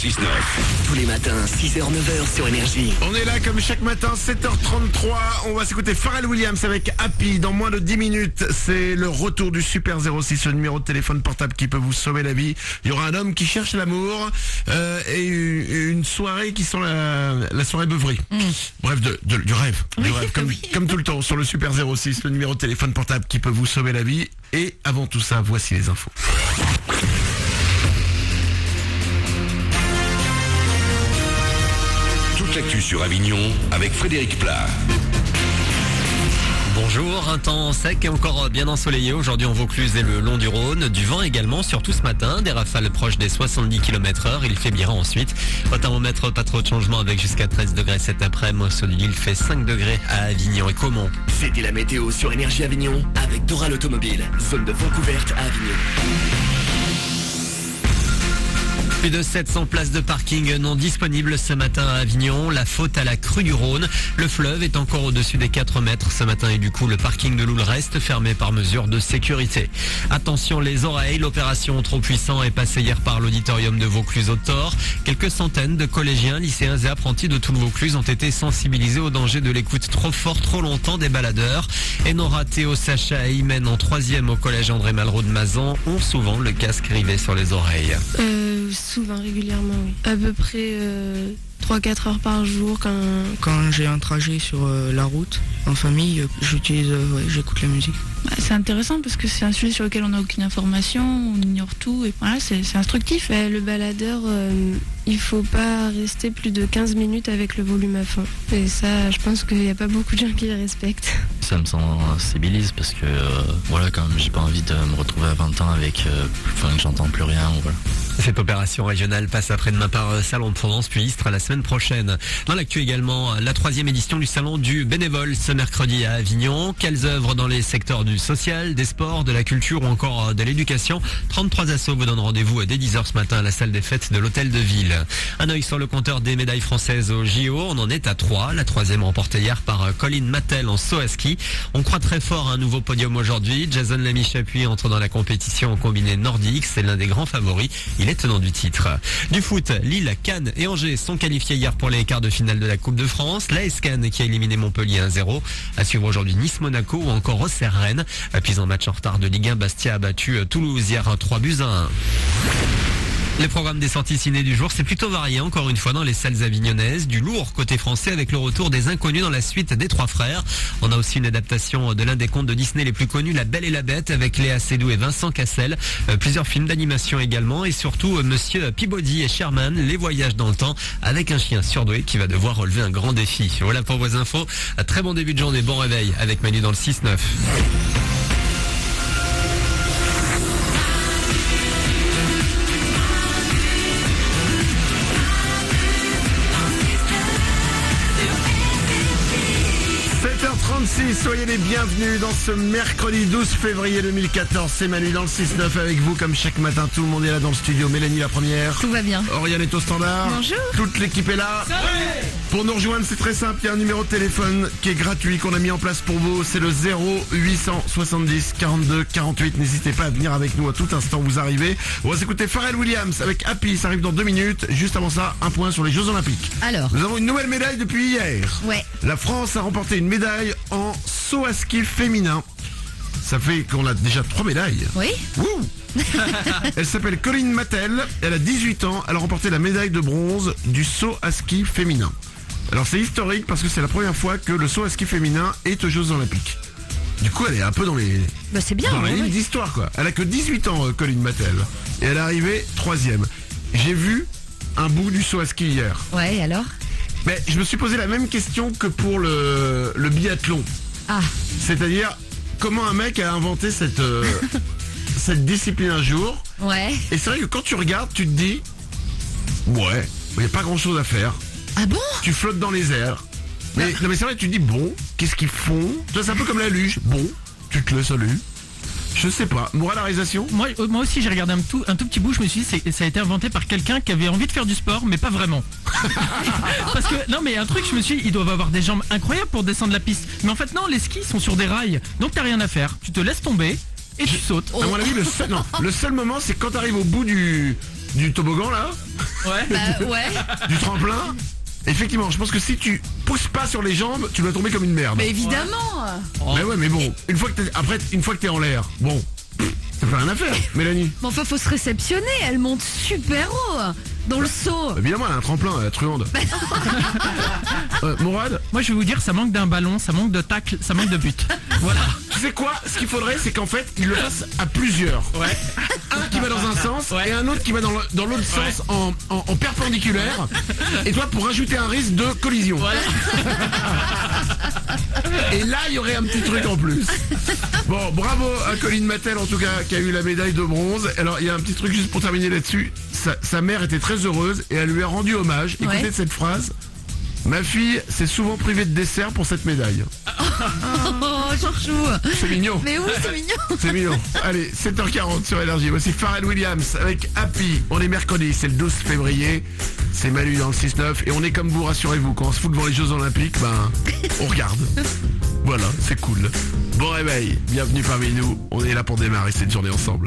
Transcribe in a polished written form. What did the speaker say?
6-9. Tous les matins, 6h-9h sur Énergie. On est là comme chaque matin, 7h33. On va s'écouter Pharrell Williams avec Happy. Dans moins de 10 minutes, c'est le retour du Super 06, le numéro de téléphone portable qui peut vous sauver la vie. Il y aura un homme qui cherche l'amour et une soirée qui sent la soirée beuverie. Bref, du rêve. Du rêve comme tout le temps sur le Super 06, le numéro de téléphone portable qui peut vous sauver la vie. Et avant tout ça, voici les infos. Toute l'actu sur Avignon avec Frédéric Plat. Bonjour, un temps sec et encore bien ensoleillé aujourd'hui en Vaucluse et le long du Rhône. Du vent également, surtout ce matin, des rafales proches des 70 km/h. Il faiblira ensuite. Au thermomètre, pas trop de changement avec jusqu'à 13 degrés cet après-midi. Sur l'île, il fait 5 degrés à Avignon et Caumont. C'était la météo sur Énergie Avignon avec Dora l'automobile. Zone de vente ouverte à Avignon. Plus de 700 places de parking non disponibles ce matin à Avignon. La faute à la crue du Rhône. Le fleuve est encore au-dessus des 4 mètres ce matin et du coup le parking de Loul reste fermé par mesure de sécurité. Attention les oreilles, l'opération Trop Puissant est passée hier par l'auditorium de Vaucluse au Thor. Quelques centaines de collégiens, lycéens et apprentis de tout le Vaucluse ont été sensibilisés au danger de l'écoute trop fort, trop longtemps des baladeurs. Et Nora, Théo, Sacha et Imen en 3e au collège André Malraux de Mazan ont souvent le casque rivé sur les oreilles. Souvent, régulièrement, oui. À peu près 3-4 heures par jour. Quand j'ai un trajet sur la route, en famille, j'écoute la musique. C'est intéressant parce que c'est un sujet sur lequel on n'a aucune information, on ignore tout et voilà, c'est instructif. Le baladeur, il faut pas rester plus de 15 minutes avec le volume à fond. Et ça, je pense qu'il n'y a pas beaucoup de gens qui le respectent. Ça me sensibilise parce que quand même j'ai pas envie de me retrouver à 20 ans avec que j'entends plus rien. Voilà. Cette opération régionale passe après-demain par Salon de Provence puis Istres la semaine prochaine. Dans l'actu également, la 3e édition du Salon du Bénévole ce mercredi à Avignon. Quelles œuvres dans les secteurs du social, des sports, de la culture ou encore de l'éducation. 33 assos vous donnent rendez-vous dès 10h ce matin à la salle des fêtes de l'Hôtel de Ville. Un œil sur le compteur des médailles françaises au JO. On en est à 3. La 3e remportée hier par Colin Mattel en saut à ski. On croit très fort à un nouveau podium aujourd'hui. Jason Lamy-Chapuis entre dans la compétition en combiné nordique. C'est l'un des grands favoris. Il est tenant du titre. Du foot, Lille, Cannes et Angers sont qualifiés hier pour les quarts de finale de la Coupe de France. L'AS Cannes qui a éliminé Montpellier 1-0. À suivre aujourd'hui Nice-Monaco ou encore Auxerre-Rennes. Puis en match en retard de Ligue 1, Bastia a battu Toulouse hier 3-1. Les programmes des sorties ciné du jour, c'est plutôt varié encore une fois dans les salles avignonnaises. Du lourd côté français avec le retour des Inconnus dans la suite des Trois Frères. On a aussi une adaptation de l'un des contes de Disney les plus connus, La Belle et la Bête, avec Léa Seydoux et Vincent Cassel. Plusieurs films d'animation également et surtout Monsieur Peabody et Sherman, Les Voyages dans le temps, avec un chien surdoué qui va devoir relever un grand défi. Voilà pour vos infos. Très bon début de journée, bon réveil avec Manu dans le 6-9. 7h36, soyez les bienvenus dans ce mercredi 12 février 2014. C'est Manu dans le 6-9 avec vous comme chaque matin. Tout le monde est là dans le studio. Mélanie la première. Tout va bien. Oriane est au standard. Bonjour. Toute l'équipe est là. Pour nous rejoindre, c'est très simple. Il y a un numéro de téléphone qui est gratuit, qu'on a mis en place pour vous. C'est le 0870 42 48. N'hésitez pas à venir avec nous à tout instant. Vous arrivez. On va s'écouter Pharrell Williams avec Happy. Ça arrive dans 2 minutes. Juste avant ça, un point sur les Jeux Olympiques. Alors. Nous avons une nouvelle médaille depuis hier. Ouais. La France a remporté une médaille en saut à ski féminin. Ça fait qu'on a déjà 3 médailles. Oui. Wouh. Elle s'appelle Colin Mattel, elle a 18 ans, elle a remporté la médaille de bronze du saut à ski féminin. Alors c'est historique parce que c'est la première fois que le saut à ski féminin est aux Jeux Olympiques. Du coup elle est un peu dans les c'est bien. dans les lignes d'histoire quoi. Elle a que 18 ans Colin Mattel et elle est arrivée 3e. J'ai vu un bout du saut à ski hier. Ouais, alors? Mais je me suis posé la même question que pour le biathlon. Ah. C'est-à-dire, comment un mec a inventé cette discipline un jour. Ouais. Et c'est vrai que quand tu regardes, tu te dis, ouais, il n'y a pas grand-chose à faire. Ah bon? Tu flottes dans les airs. Mais, non mais c'est vrai, tu te dis, bon, qu'est-ce qu'ils font? Tu vois, c'est un peu comme la luge. Bon, tu te laisses à lui. Je sais pas. Moralarisation. Moi aussi j'ai regardé un tout petit bout, je me suis dit ça a été inventé par quelqu'un qui avait envie de faire du sport mais pas vraiment. Parce que non mais un truc je me suis dit ils doivent avoir des jambes incroyables pour descendre la piste. Mais en fait non, les skis sont sur des rails, donc t'as rien à faire. Tu te laisses tomber et tu sautes. À mon avis, le seul moment, c'est quand t'arrives au bout du toboggan là, Ouais. Bah ouais. du tremplin. Effectivement, je pense que si tu pousses pas sur les jambes, tu vas tomber comme une merde. Mais évidemment. Mais ouais, mais bon, une fois que t'es en l'air, bon, ça fait rien à faire, Mélanie. Mais enfin, faut se réceptionner. Elle monte super haut dans le saut. Évidemment, elle a un tremplin, elle est truande. Mourad, Moi je vais vous dire, ça manque d'un ballon, ça manque de tacle, ça manque de but. Voilà. tu sais quoi? Ce qu'il faudrait, c'est qu'en fait, il le fasse à plusieurs. Ouais. Un qui va dans un sens Ouais. et un autre qui va dans l'autre sens en perpendiculaire. Et toi, pour rajouter un risque de collision. Voilà. Et là, il y aurait un petit truc en plus. Bon, bravo à Colline Mattel, en tout cas, qui a eu la médaille de bronze. Alors, il y a un petit truc juste pour terminer là-dessus. Sa mère était très heureuse et elle lui a rendu hommage. Écoutez Ouais. cette phrase. Ma fille s'est souvent privée de dessert pour cette médaille. Oh, chouchou. C'est mignon. Mais oui, c'est mignon. C'est mignon. Allez, 7h40 sur Énergie. Voici Pharrell Williams avec Happy. On est mercredi, c'est le 12 février. C'est Manu dans le 6-9. Et on est comme vous, rassurez-vous. Quand on se fout devant les Jeux Olympiques, on regarde. Voilà, c'est cool. Bon réveil, bienvenue parmi nous. On est là pour démarrer cette journée ensemble.